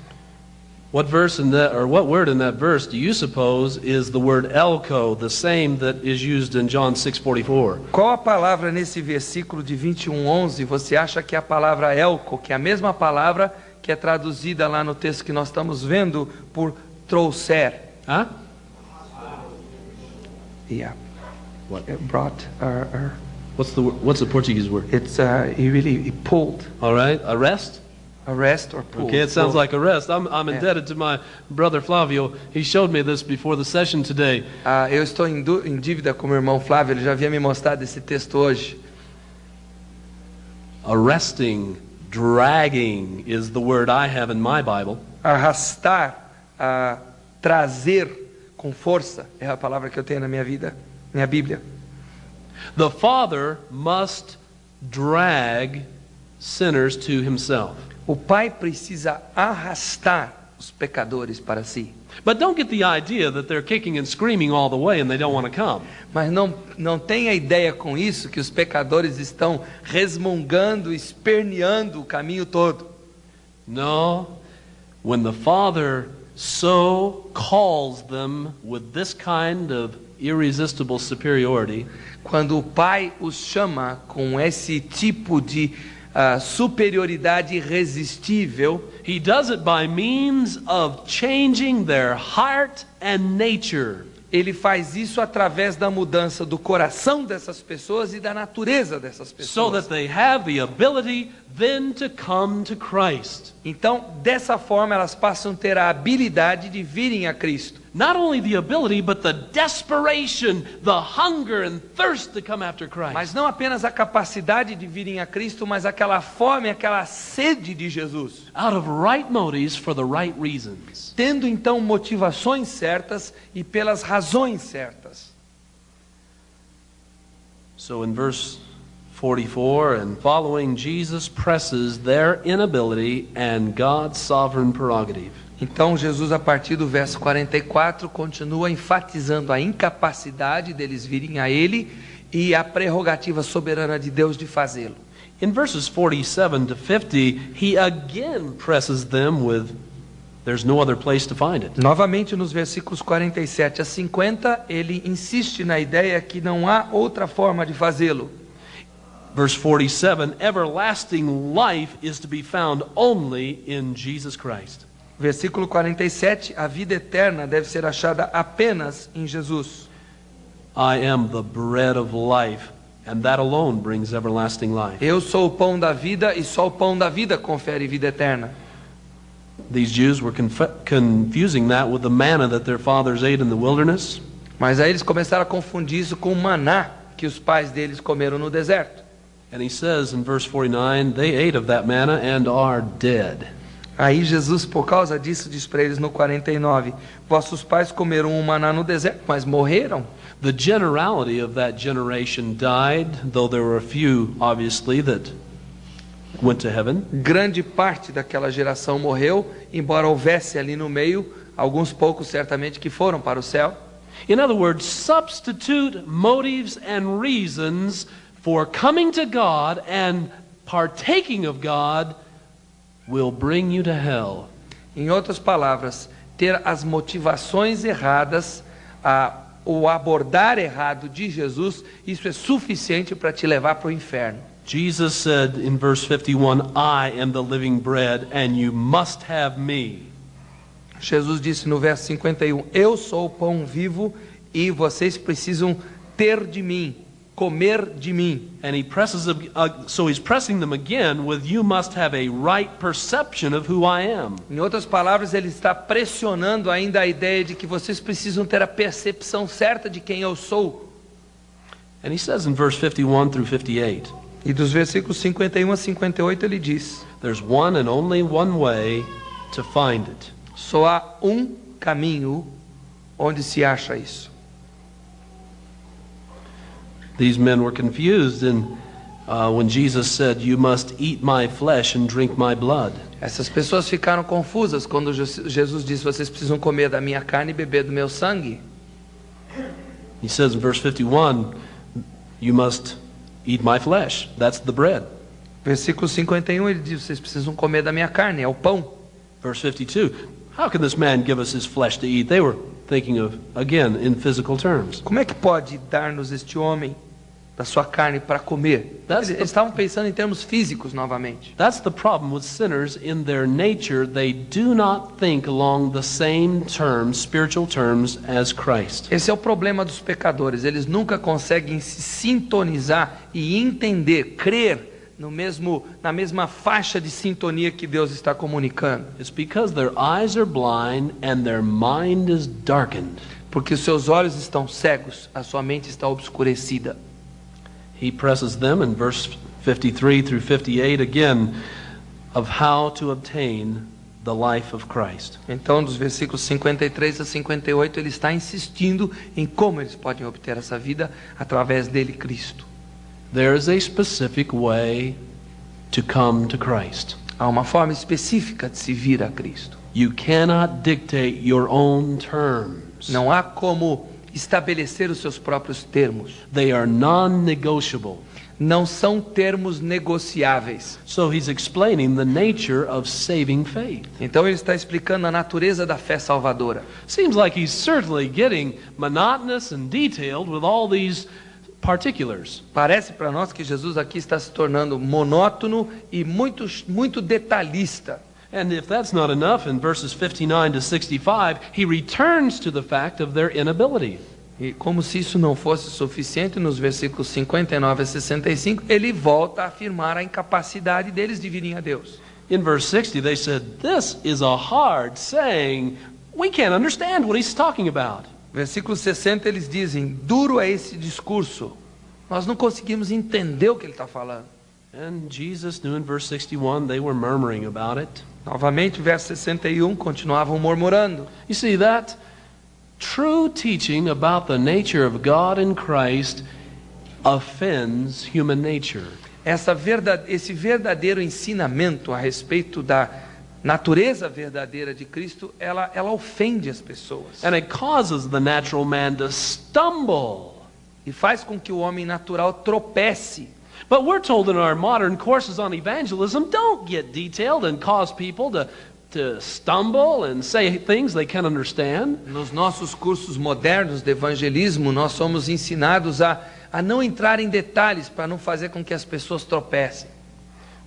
What verse in that, or what word in that verse do you suppose is the word elko, the same that is used in John 6:44? Qual a palavra nesse versículo de 21:11 você acha que é a palavra elko, que é a mesma palavra que é traduzida lá no texto que nós estamos vendo por trouxer? Huh? Yeah. What? Brought. What's the Portuguese word? It's he pulled. All right, arrest. Arrest or pulled. Okay, it sounds like arrest. I'm indebted to my brother Flavio. He showed me this before the session today. Eu estou em dívida com meu irmão Flávio. Ele já havia me mostrado esse texto hoje. Arresting, dragging is the word I have in my Bible. Arrastar, trazer com força é a palavra que eu tenho na minha Bíblia. The Father must drag sinners to himself. O Pai precisa arrastar os pecadores para si. But don't get the idea that they're kicking and screaming all the way and they don't want to come. Mas não tenha ideia com isso que os pecadores estão resmungando, esperneando o caminho todo. No, when the Father so calls them with this kind of irresistible superiority, quando o Pai os chama com esse tipo de superioridade irresistível, He does it by means of changing their heart and nature. Ele faz isso através da mudança do coração dessas pessoas e da natureza dessas So pessoas. that they have the ability then to come to Christ. Então, dessa forma, elas passam a ter a habilidade de virem a Cristo. Not only the ability, but the desperation, the hunger and thirst to come after Christ. Mas não apenas a capacidade de virem a Cristo, mas aquela fome, aquela sede de Jesus. Out of right motives for the right reasons. Tendo então motivações certas e pelas razões certas. So in verse 44 and following, Jesus presses their inability and God's sovereign prerogative. Então Jesus, a partir do verso 44, continua enfatizando a incapacidade deles virem a ele e a prerrogativa soberana de Deus de fazê-lo. In verses 47 to 50, he again presses them with, there's no other place to find it. Novamente nos versículos 47 a 50, ele insiste na ideia que não há outra forma de fazê-lo. Verse 47, everlasting life is to be found only in Jesus Christ. Versículo 47, a vida eterna deve ser achada apenas em Jesus. I am the bread of life, and that alone brings everlasting life. Eu sou o pão da vida e só o pão da vida confere vida eterna. These Jews were confusing that with the manna that their fathers ate in the wilderness. Mas aí eles começaram a confundir isso com o maná que os pais deles comeram no deserto. And he says in verse 49, they ate of that manna and are dead. Aí Jesus, por causa disso, diz para eles no 49, vossos pais comeram o maná no deserto, mas morreram. The generality of that generation died, though there were a few, obviously, that went to heaven. Grande parte daquela geração morreu, embora houvesse ali no meio alguns poucos certamente que foram para o céu. In other words, substitute motives and reasons for coming to God and partaking of God will bring you to hell. Em outras palavras, ter as motivações erradas, o abordar errado de Jesus, isso é suficiente para te levar para o inferno. Jesus said in verse 51, I am the living bread and you must have me. Jesus disse no verso 51, eu sou o pão vivo e vocês precisam ter de mim, comer de mim. And he presses so he's pressing them again with you must have a right perception of who I am. Em outras palavras, ele está pressionando ainda a ideia de que vocês precisam ter a percepção certa de quem eu sou. And he says in verse 51 through 58, E dos versículos 51 a 58 ele diz: there's one and only one way to find it. só há um caminho onde se acha isso. These men were confused when Jesus said, you must eat my flesh and drink my blood. Essas pessoas ficaram confusas quando Jesus disse: vocês precisam comer da minha carne e beber do meu sangue. He says in verse 51, you must eat my flesh. That's the bread. Versículo 51 ele diz: vocês precisam comer da minha carne, é o pão. Verse 52, how can this man give us his flesh to eat? They were thinking of, again, in physical terms. Como é que pode dar-nos este homem da sua carne para comer? Eles estavam pensando em termos físicos novamente. That's the problem with sinners. In their nature, they do not think along the same terms, spiritual terms, as Christ. Esse é o problema dos pecadores. Eles nunca conseguem se sintonizar e entender, crer na mesma faixa de sintonia que Deus está comunicando. It's because their eyes are blind and their mind is darkened. Porque os seus olhos estão cegos, a sua mente está obscurecida. He presses them in verse 53 through 58 again of how to obtain the life of Christ. Então, dos versículos 53 a 58, ele está insistindo em como eles podem obter essa vida através dele, Cristo. There is a specific way to come to Christ. Há uma forma específica de se vir a Cristo. You cannot dictate your own terms. Não há como estabelecer os seus próprios termos. They are non-negotiable. Não são termos negociáveis. So he's explaining the nature of saving faith. Então ele está explicando a natureza da fé salvadora. Seems like he's certainly getting monotonous and detailed with all these particulars. Parece para nós que Jesus aqui está se tornando monótono e muito detalhista. And if that's not enough, in verses 59 to 65, he returns to the fact of their inability. E como se isso não fosse suficiente, nos versículos 59 a 65, ele volta a afirmar a incapacidade deles de virem a Deus. In verse 60, they said, this is a hard saying. We can't understand what he's talking about. Versículo 60, eles dizem: duro é esse discurso. Nós não conseguimos entender o que ele está falando. And Jesus knew in verse 61 they were murmuring about it. Novamente, verso 61, continuavam murmurando. You see, that true teaching about the nature of God in Christ offends human nature. Esse verdadeiro ensinamento a respeito natureza verdadeira de Cristo, ela ofende as pessoas. And it causes the natural man to stumble. E faz com que o homem natural tropece. But we're told in our modern courses on evangelism, don't get detailed and cause people to stumble and say things they can't understand. Nos nossos cursos modernos de evangelismo, nós somos ensinados a não entrar em detalhes para não fazer com que as pessoas tropecem.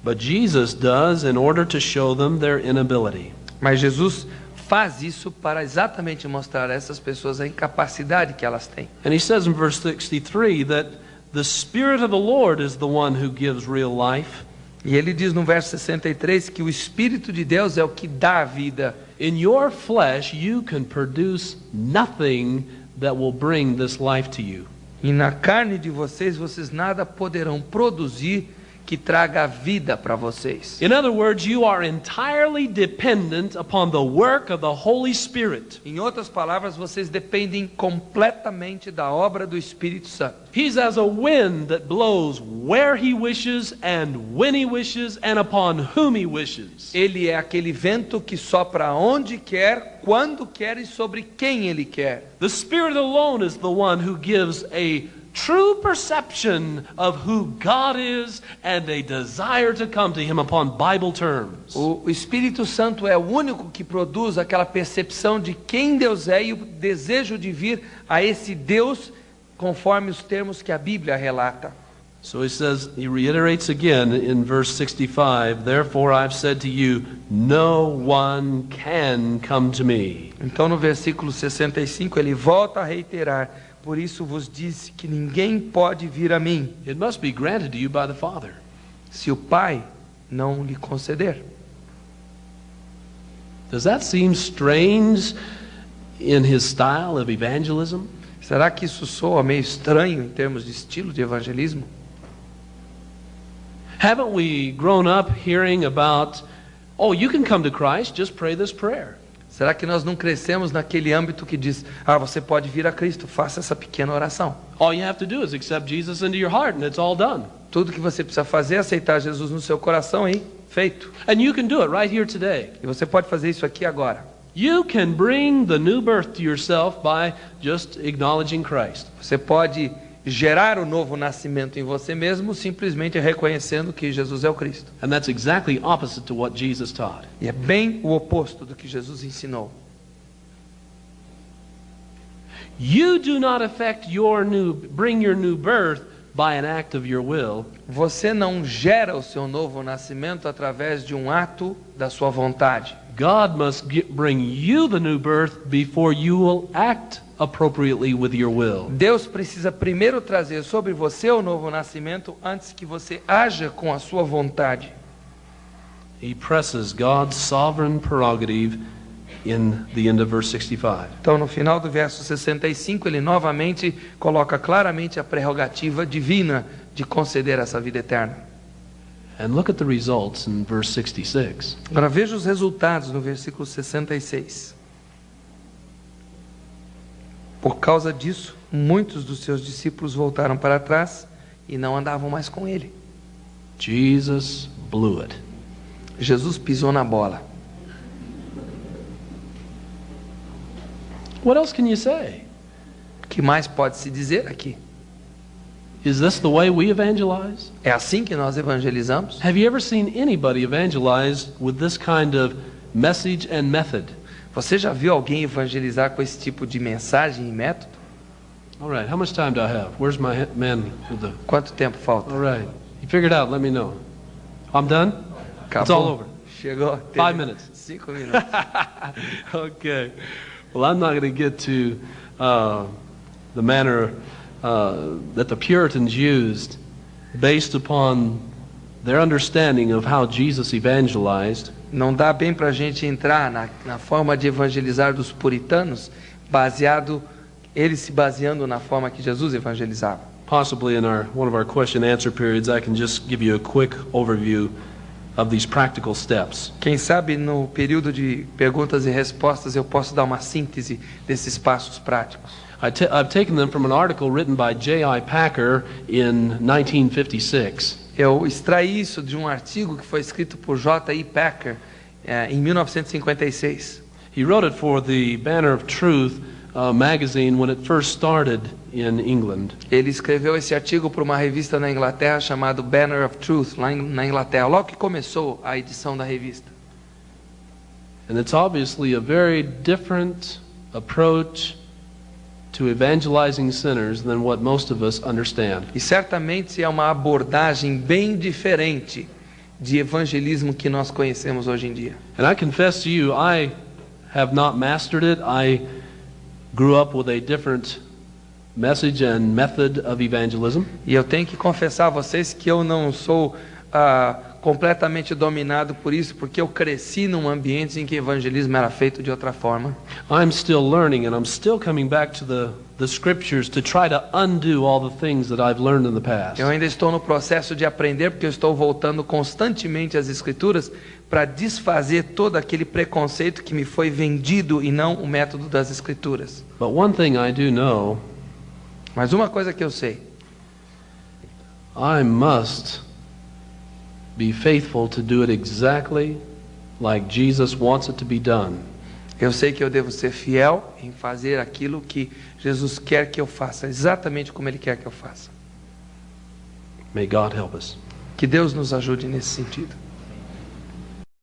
But Jesus does in order to show them their inability. Mas Jesus faz isso para exatamente mostrar a essas pessoas a incapacidade que elas têm. And he says in verse 63 that the Spirit of the Lord is the one who gives real life. E ele diz no verso 63 que o Espírito de Deus é o que dá a vida. In your flesh you can produce nothing that will bring this life to you. E na carne de vocês nada poderão produzir que traga a vida para vocês. In other words, you are entirely dependent upon the work of the Holy Spirit. Em outras palavras, vocês dependem completamente da obra do Espírito Santo. He's as a wind that blows where he wishes and when he wishes and upon whom he wishes. Ele é aquele vento que sopra onde quer, quando quer e sobre quem ele quer. The Spirit alone is the one who gives a true perception of who God is and a desire to come to him upon Bible terms. O Espírito Santo é o único que produz aquela percepção de quem Deus é e o desejo de vir a esse Deus conforme os termos que a Bíblia relata. So he reiterates again in verse 65, therefore I've said to you, no one can come to me. Então no versículo 65 ele volta a reiterar, por isso vos disse que ninguém pode vir a mim, It must be granted to you by the Father. se o Pai não lhe conceder. Does that seem strange in his style of evangelism? Será que isso soa meio estranho em termos de estilo de evangelismo? Haven't we grown up hearing about, oh, you can come to Christ, just pray this prayer? Será que nós não crescemos naquele âmbito que diz, você pode vir a Cristo, faça essa pequena oração. All you have to do is accept Jesus into your heart and it's all done. Tudo que você precisa fazer é aceitar Jesus no seu coração aí, feito. And you can do it right here today. E você pode fazer isso aqui agora. You can bring the new birth to yourself by just acknowledging Christ. Você pode gerar o novo nascimento em você mesmo simplesmente reconhecendo que Jesus é o Cristo. And that's exactly opposite to what Jesus taught. E é bem o oposto do que Jesus ensinou. You do not affect bring your new birth by an act of your will. Você não gera o seu novo nascimento através de um ato da sua vontade. God must bring you the new birth before you will act appropriately with your will. Deus precisa primeiro trazer sobre você o novo nascimento antes que você haja com a sua vontade. He presses God's sovereign prerogative in the end of verse 65. Então, no final do verso 65, ele novamente coloca claramente a prerrogativa divina de conceder essa vida eterna. And look at the results in verse 66. Agora veja os resultados no versículo 66. Por causa disso, muitos dos seus discípulos voltaram para trás e não andavam mais com ele. Jesus blew it. Jesus pisou na bola. What else can you say? O que mais pode se dizer aqui? Is this the way we evangelize? É assim que nós evangelizamos? Have you ever seen anybody evangelize with this kind of message and method? Você já viu alguém evangelizar com esse tipo de mensagem e método? All right, how much time do I have? Where's my man with the... Quanto tempo falta? All right, you figured out, let me know. I'm done? It's all over. Chegou. 5 minutes. 5 minutos. Okay. Well, I'm not going to get to the manner that the Puritans used based upon their understanding of how Jesus evangelized. Não dá bem para a gente entrar na forma de evangelizar dos puritanos, eles se baseando na forma que Jesus evangelizava. Possibly in one of our question and answer periods, I can just give you a quick overview of these practical steps. Quem sabe no período de perguntas e respostas eu posso dar uma síntese desses passos práticos. I've taken them from an article written by J.I. Packer in 1956. Eu extraí isso de um artigo que foi escrito por J.I. Packer em 1956. He wrote it for the Banner of Truth magazine when it first started in England. Ele escreveu esse artigo para uma revista na Inglaterra chamado Banner of Truth, lá na Inglaterra, logo que começou a edição da revista. And it's obviously a very different approach to evangelizing sinners than what most of us understand. E certamente é uma abordagem bem diferente de evangelismo que nós conhecemos hoje em dia. And I confess to you, I have not mastered it. I grew up with a different message and method of evangelism. E eu tenho que confessar a vocês que eu não sou completamente dominado por isso, porque eu cresci num ambiente em que evangelismo era feito de outra forma. I'm still learning, and I'm still coming back to the scriptures to try to undo all the things that I've learned in the past. Eu ainda estou no processo de aprender, porque eu estou voltando constantemente às Escrituras para desfazer todo aquele preconceito que me foi vendido e não o método das Escrituras. But one thing I do know, Mas uma coisa que eu sei, I must be faithful to do it exactly like Jesus wants it to be done. eu sei que eu devo ser fiel em fazer aquilo que Jesus quer que eu faça, exatamente como Ele quer que eu faça. May God help us. Que Deus nos ajude nesse sentido.